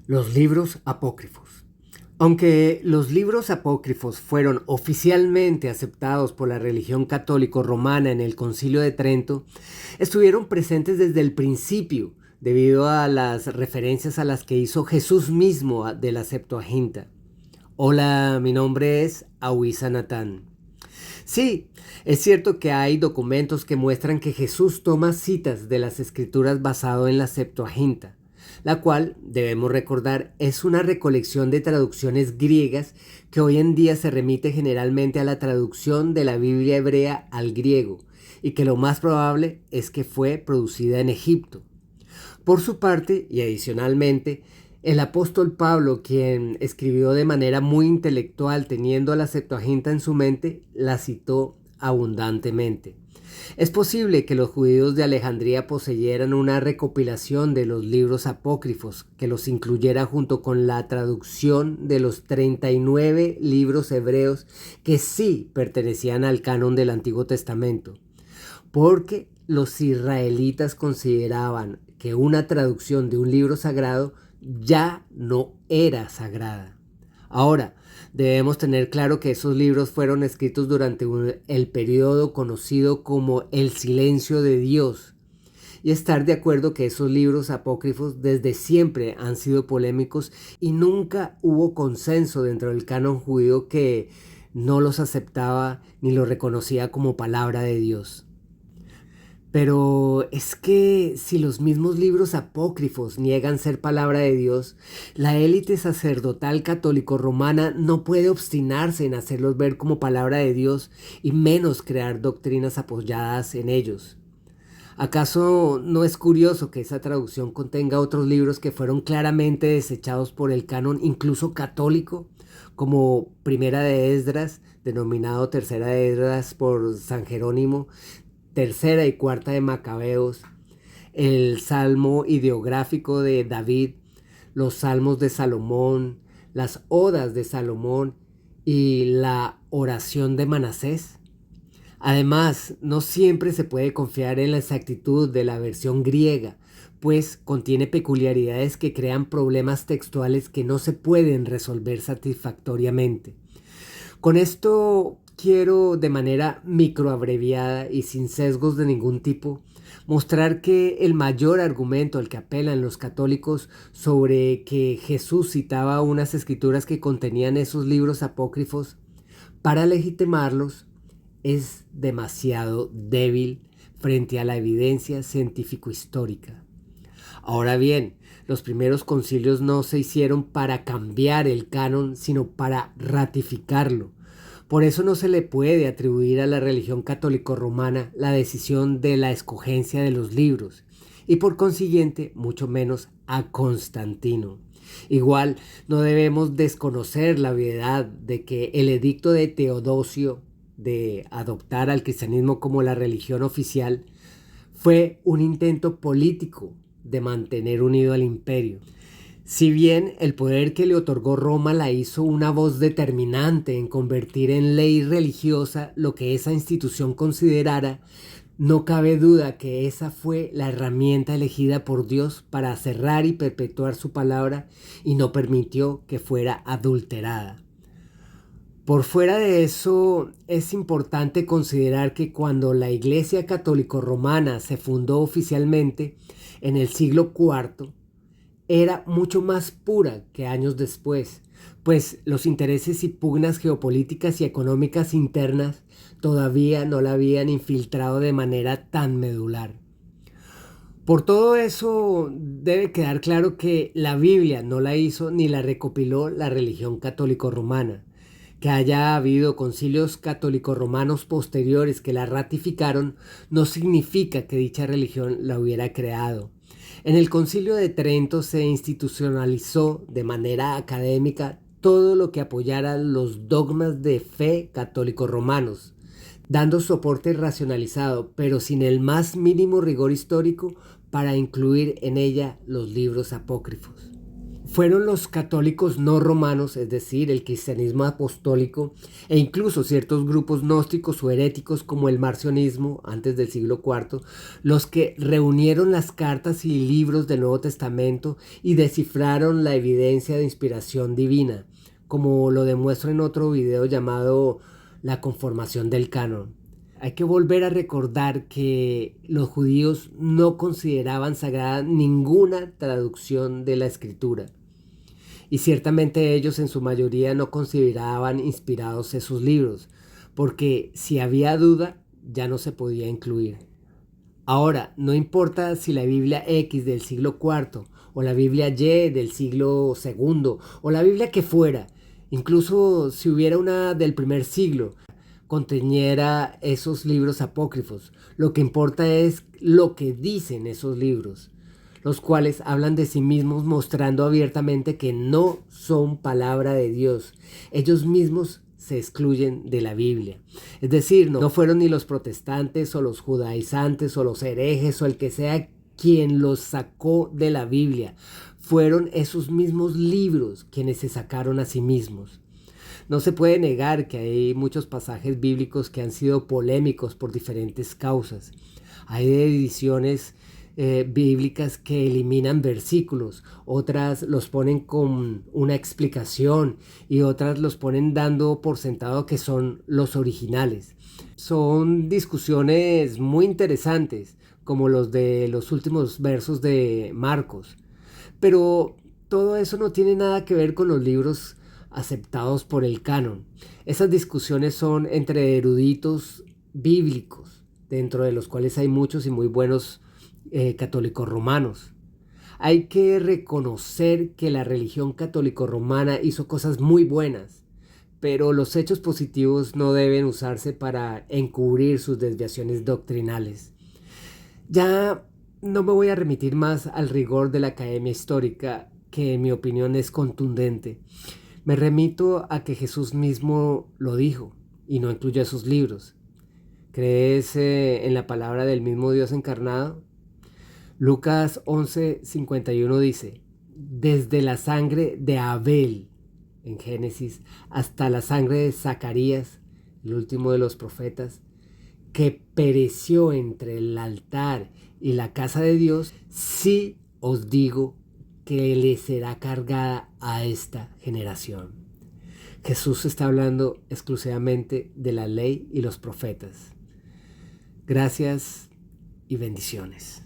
Los libros apócrifos. Aunque los libros apócrifos fueron oficialmente aceptados por la religión católico-romana en el Concilio de Trento, estuvieron presentes desde el principio debido a las referencias a las que hizo Jesús mismo de la Septuaginta. Hola, mi nombre es Awisa Natán. Sí, es cierto que hay documentos que muestran que Jesús toma citas de las Escrituras basado en la Septuaginta, la cual, debemos recordar, es una recolección de traducciones griegas que hoy en día se remite generalmente a la traducción de la Biblia hebrea al griego, y que lo más probable es que fue producida en Egipto. Por su parte, y adicionalmente, el apóstol Pablo, quien escribió de manera muy intelectual teniendo a la Septuaginta en su mente, la citó abundantemente. Es posible que los judíos de Alejandría poseyeran una recopilación de los libros apócrifos que los incluyera junto con la traducción de los 39 libros hebreos que sí pertenecían al canon del Antiguo Testamento, porque los israelitas consideraban que una traducción de un libro sagrado ya no era sagrada. Ahora, debemos tener claro que esos libros fueron escritos durante el periodo conocido como el silencio de Dios, y estar de acuerdo que esos libros apócrifos desde siempre han sido polémicos y nunca hubo consenso dentro del canon judío que no los aceptaba ni los reconocía como palabra de Dios. Pero es que si los mismos libros apócrifos niegan ser palabra de Dios, la élite sacerdotal católico-romana no puede obstinarse en hacerlos ver como palabra de Dios y menos crear doctrinas apoyadas en ellos. ¿Acaso no es curioso que esa traducción contenga otros libros que fueron claramente desechados por el canon incluso católico, como Primera de Esdras, denominado Tercera de Esdras por San Jerónimo, Tercera y Cuarta de Macabeos, el Salmo ideográfico de David, los Salmos de Salomón, las Odas de Salomón y la oración de Manasés? Además, no siempre se puede confiar en la exactitud de la versión griega, pues contiene peculiaridades que crean problemas textuales que no se pueden resolver satisfactoriamente. Con esto quiero, de manera microabreviada y sin sesgos de ningún tipo, mostrar que el mayor argumento al que apelan los católicos sobre que Jesús citaba unas escrituras que contenían esos libros apócrifos para legitimarlos es demasiado débil frente a la evidencia científico-histórica. Ahora bien, los primeros concilios no se hicieron para cambiar el canon, sino para ratificarlo. Por eso no se le puede atribuir a la religión católico-romana la decisión de la escogencia de los libros, y por consiguiente, mucho menos a Constantino. Igual, no debemos desconocer la obviedad de que el edicto de Teodosio de adoptar al cristianismo como la religión oficial fue un intento político de mantener unido al imperio. Si bien el poder que le otorgó Roma la hizo una voz determinante en convertir en ley religiosa lo que esa institución considerara, no cabe duda que esa fue la herramienta elegida por Dios para cerrar y perpetuar su palabra y no permitió que fuera adulterada. Por fuera de eso, es importante considerar que cuando la Iglesia Católico-Romana se fundó oficialmente en el siglo IV, era mucho más pura que años después, pues los intereses y pugnas geopolíticas y económicas internas todavía no la habían infiltrado de manera tan medular. Por todo eso debe quedar claro que la Biblia no la hizo ni la recopiló la religión católico-romana. Que haya habido concilios católico-romanos posteriores que la ratificaron no significa que dicha religión la hubiera creado. En el Concilio de Trento se institucionalizó de manera académica todo lo que apoyara los dogmas de fe católico-romanos, dando soporte racionalizado, pero sin el más mínimo rigor histórico, para incluir en ella los libros apócrifos. Fueron los católicos no romanos, es decir, el cristianismo apostólico, e incluso ciertos grupos gnósticos o heréticos como el marcionismo antes del siglo IV, los que reunieron las cartas y libros del Nuevo Testamento y descifraron la evidencia de inspiración divina, como lo demuestro en otro video llamado La conformación del canon. Hay que volver a recordar que los judíos no consideraban sagrada ninguna traducción de la escritura. Y ciertamente ellos en su mayoría no consideraban inspirados esos libros, porque si había duda ya no se podía incluir. Ahora, no importa si la Biblia X del siglo IV o la Biblia Y del siglo II o la Biblia que fuera, incluso si hubiera una del primer siglo, contenía esos libros apócrifos. Lo que importa es lo que dicen esos libros, los cuales hablan de sí mismos mostrando abiertamente que no son palabra de Dios. Ellos mismos se excluyen de la Biblia. Es decir, no fueron ni los protestantes o los judaizantes o los herejes o el que sea quien los sacó de la Biblia. Fueron esos mismos libros quienes se sacaron a sí mismos. No se puede negar que hay muchos pasajes bíblicos que han sido polémicos por diferentes causas. Hay ediciones bíblicas que eliminan versículos, otras los ponen con una explicación y otras los ponen dando por sentado que son los originales. Son discusiones muy interesantes, como los de los últimos versos de Marcos. Pero todo eso no tiene nada que ver con los libros aceptados por el canon. Esas discusiones son entre eruditos bíblicos, dentro de los cuales hay muchos y muy buenos católicos romanos. Hay que reconocer que la religión católico romana hizo cosas muy buenas, pero los hechos positivos no deben usarse para encubrir sus desviaciones doctrinales. Ya no me voy a remitir más al rigor de la academia histórica, que en mi opinión es contundente. Me remito a que Jesús mismo lo dijo y no incluyó esos libros. ¿Crees en la palabra del mismo Dios encarnado? Lucas 11:51 dice: desde la sangre de Abel, en Génesis, hasta la sangre de Zacarías, el último de los profetas, que pereció entre el altar y la casa de Dios, sí os digo que le será cargada a esta generación. Jesús está hablando exclusivamente de la ley y los profetas. Gracias y bendiciones.